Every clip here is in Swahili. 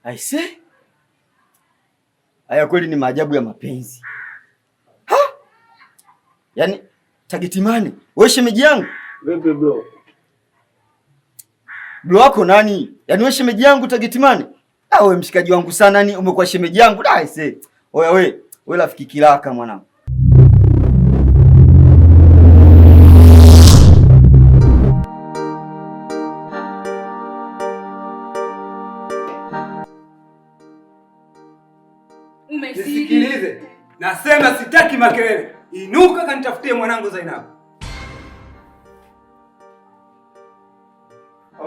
Aise, haya kweli ni maajabu ya mapenzi. Ha? Yaani Tagetimani, wewe shemeji yangu? Vipi bro? Bro wako nani? Yaani wewe shemeji yangu Tagetimani? Ah, wewe mshikaji wangu sana, ni umekuwa shemeji yangu. Aise. Oya wewe rafiki kilaka mwanangu. Nisikilize. Nasema sitaki makelele. Inuka kanitafutie mwanangu Zainab.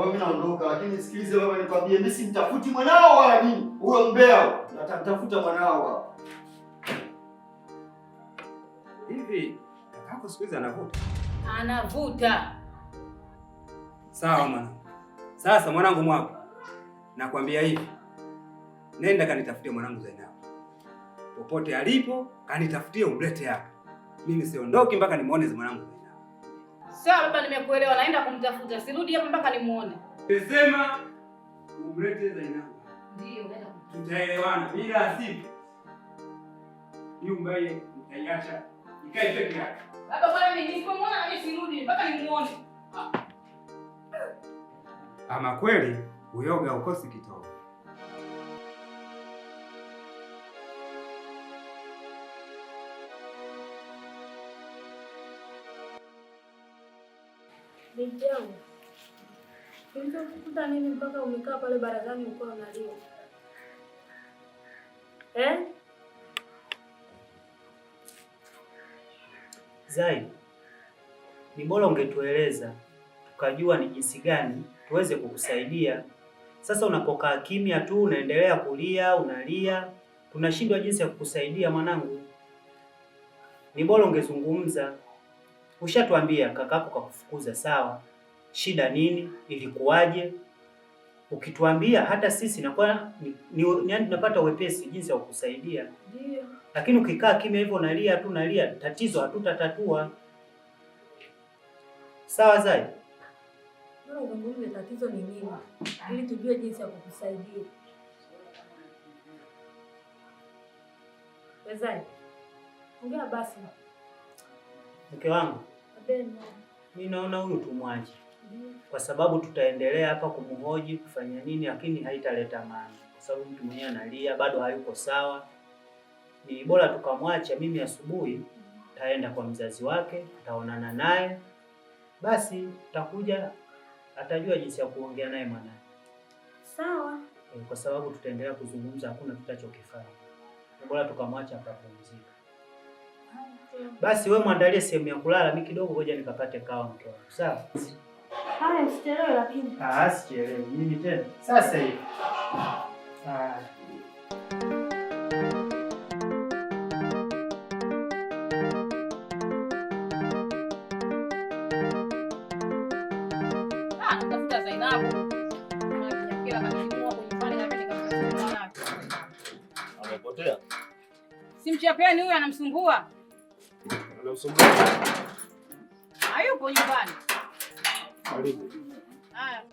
Mimi naondoka, lakini nisikilize baba, nikwambie mimi simtafuti mwanao wala nini. Huyo mbea atamtafuta mwanao. Hivi kakako siku hizi anavuta? Anavuta. Sawa mwanangu. Sasa mwanangu mwako, nakwambia hivi. Nenda kanitafutie mwanangu Zainab. Popote alipo kanitafutie umlete hapa. Mimi siondoki mpaka nimuone mwanangu Zainab. Sawa baba, nimekuelewa. Naenda kumtafuta. Sirudi hapa mpaka nimuone. Nimesema umlete Zainab. Ndio, naenda. Tutaelewana bila asifu. Nyumba ile nitaiacha ikae peke yake. Baba bwana, mimi nisipomwona na mimi sirudi mpaka nimuone. Ama kweli uyoga ukosi kitovu. Binti yangu, kilichokukuta nini mpaka umekaa pale barazani uko unalia? Zai, ni bora ungetueleza tukajua ni jinsi gani tuweze kukusaidia. Sasa unapokaa kimya tu unaendelea kulia, unalia, tunashindwa jinsi ya kukusaidia mwanangu. Ni bora ungezungumza. Ushatuambia kakako kakufukuza, sawa. Shida nini? Ilikuwaje? Ukituambia hata sisi nakuwa yaani tunapata wepesi jinsi ya kukusaidia. Ndio. Lakini ukikaa kimya hivyo unalia tu unalia, tatizo hatutatatua. Sawa Zai? Bora uzungumze tatizo ni nini ili tujue jinsi ya kukusaidia. Zai, ongea basi. Mke wangu, mimi naona huyu tumwache. Kwa sababu tutaendelea hapa kumhoji kufanya nini, lakini haitaleta maana. Kwa sababu mtu mwenyewe analia, bado hayuko sawa. Ni bora tukamwacha. Mimi asubuhi taenda kwa mzazi wake, taonana naye. Basi tutakuja, atajua jinsi ya kuongea naye mwanae. Sawa. Kwa sababu tutaendelea kuzungumza, hakuna tutachokifanya. Ni bora tukamwacha akapumzika. Basi wewe muandalie sehemu ya kulala, mimi kidogo ngoja nikapate kawa mke wangu. Sawa? Haya, usichelewe lakini. Sichelewi. Mimi tena. Sasa hivi. Tafuta Zainabu. Amepotea. Simchapeni huyu, anamsumbua. Anamsumbua. Hayupo nyumbani. Karibu. Haya.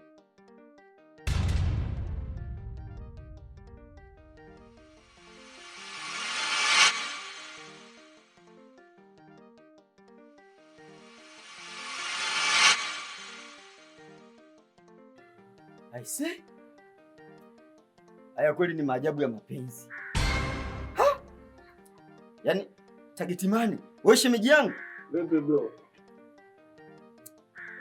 Aise, haya kweli ni maajabu ya mapenzi. Ha? Yaani Tagetimani, wewe shemeji yangu? Vipi bro?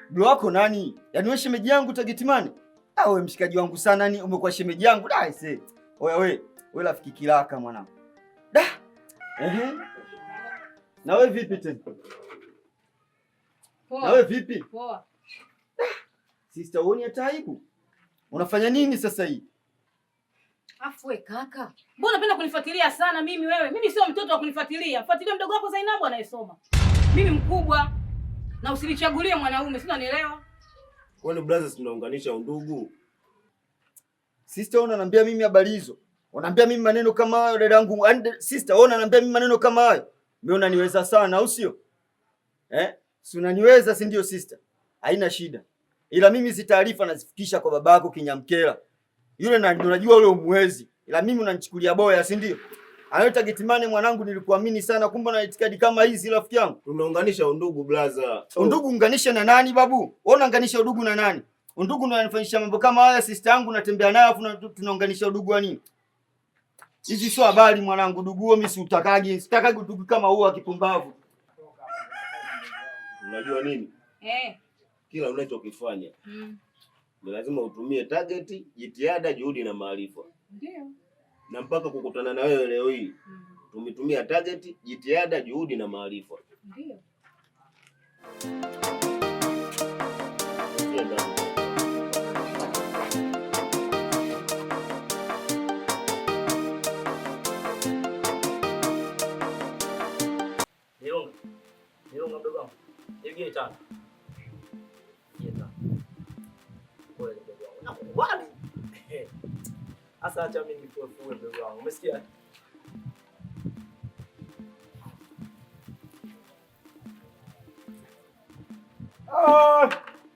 Bro wako nani? Yaani wewe shemeji yangu Tagetimani? Ah, wewe mshikaji wangu sana, ni umekuwa shemeji yangu. Aise. Oya wewe rafiki kilaka mwanangu. Da. Na wewe vipi tena? Poa. Na wewe vipi? Poa. Sister, uone hata aibu. Unafanya nini sasa hii? Afu we kaka, mbona unapenda kunifuatilia sana mimi wewe? Mimi sio mtoto wa kunifuatilia. Fuatilia mdogo wako Zainabu anayesoma. Mimi mkubwa. Na usinichagulie mwanaume, si unanielewa? Kwani brothers tunaunganisha undugu? Sister, unaniambia mimi habari hizo? Unaniambia mimi maneno kama hayo dadangu? Sister, unaniambia mimi maneno kama hayo? Mimi unaniweza sana au sio? Si unaniweza, si ndio sister? Haina shida. Ila mimi hizi taarifa nazifikisha kwa babako Kinyamkela. Yule na unajua ule umwezi. Ila mimi unanichukulia boya, si ndio? Anaita Getimane mwanangu, nilikuamini sana, kumbe na itikadi kama hizi rafiki yangu. Tunaunganisha undugu brother. Undugu unganisha na nani babu? Wewe unaunganisha udugu na nani? Undugu ndio anafanyisha mambo kama haya, sister yangu natembea naye afu tunaunganisha udugu wa nini? Hizi sio habari mwanangu, udugu huo mimi siutakagi. Sitakagi udugu kama huo akipumbavu. Unajua nini? Kila unachokifanya ni lazima utumie target, jitihada, juhudi na maarifa. Ndio. Na mpaka kukutana na wewe leo hii tumetumia target, jitihada, juhudi na maarifa. Ndio. Nilonga mdogo wangu. Hivi tano. Pole mdogo wangu. Nakubali. Asa acha mimi nikuefue mdogo wangu. Umesikia?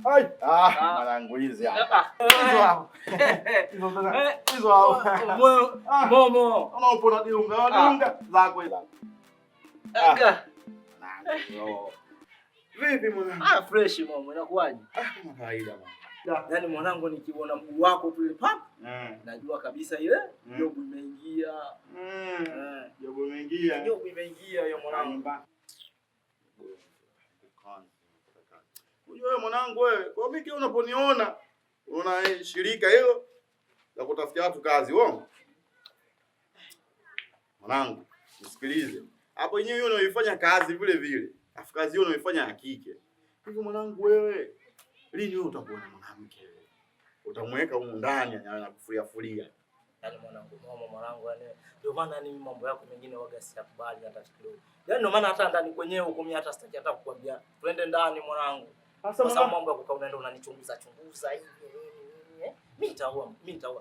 Mwanangu hizi hapa. Hizo hao. Momo. Unaopona diunga zako hizo. Vipi mwanangu? Fresh momo, inakuaje? Kama kawaida bwana. Yaani mwanangu nikiona mguu wako tu ile pap. Najua kabisa ile jobu imeingia. Jobu imeingia. Jobu imeingia hiyo mwanangu. Unajua wewe mwanangu wewe, kwa mimi unaponiona una shirika hilo la kutafutia watu kazi, uongo? Mwanangu, nisikilize. Hapo yenyewe wewe unaifanya kazi vile vile. Afu kazi hiyo unaifanya ya kike. Hivi mwanangu wewe, lini wewe utakuwa na mwanamke wewe? Utamweka huko ndani anakufuria furia. Yaani mwanangu yani ndio maana ni mambo yako mengine waga sikubali hata kidogo. Yaani ndio maana hata ndani kwenyewe huko mimi hata sitaki hata kukwambia. Twende ndani mwanangu. Sasa mambo ya kukaa unaenda unanichunguza hivi nini? Mimi nitaoa.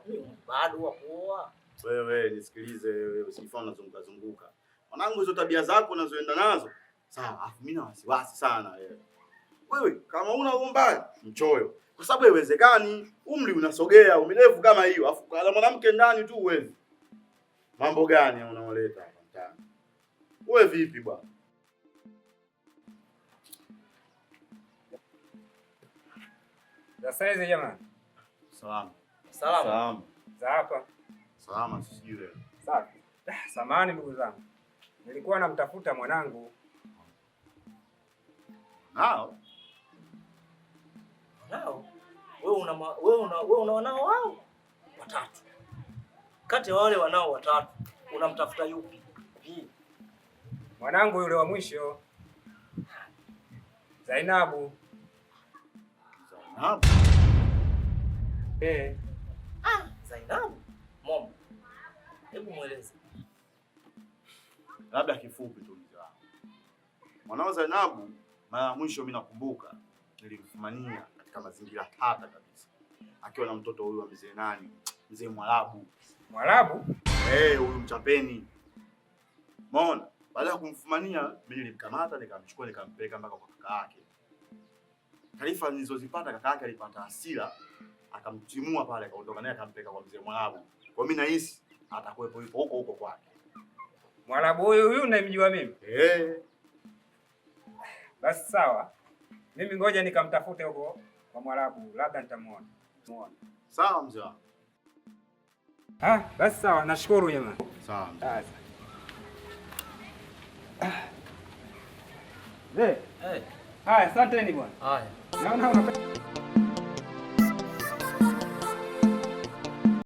Mimi bado wa kuoa. Wewe nisikilize wewe, usifanye zunguka. Mwanangu hizo tabia zako unazoenda nazo. Sawa, afu mimi na wasiwasi sana wewe. Wewe kama una umbali mchoyo. Kwa sababu haiwezekani umri unasogea, umirefu kama hiyo, afu kala mwanamke ndani tu uwezi. Mambo gani unaoleta hapa mtaani? Wewe vipi bwana? Sasa hizi jamani. Salama. Salama. Za hapa. Salama sijui wewe. Safi. Samahani ndugu zangu. Nilikuwa namtafuta mwanangu. Nao? Wewe una wanao wao? Watatu. Kati ya wale wanao watatu, unamtafuta yupi? Mwanangu yule wa mwisho. Zainabu. Zainabu? Mom. Hebu mueleze. Labda kifupi tu mzee wangu. Mwanao Zainabu, mara mwisho mimi nakumbuka nilimfumania katika mazingira tata kabisa. Akiwa na mtoto huyu wa mzee nani? Mzee Mwarabu. Mwarabu? Huyu mchapeni. Umeona? Baada ya kumfumania, mimi nilimkamata nikamchukua nikampeleka mpaka kwa kaka yake. Taarifa nilizozipata, kaka yake alipata hasira, akamtimua pale akaondoka naye akampeleka kwa mzee Mwarabu. Kwa mimi nahisi atakuwepo huko kwake. Mwarabu huyu unamjua mimi? Basi sawa. Mimi ngoja nikamtafute huko kwa Mwarabu, labda nitamuona. Sawa mzee wangu. Basi sawa, nashukuru jamaa. Sawa. Haya, asanteni bwana. Haya. Naona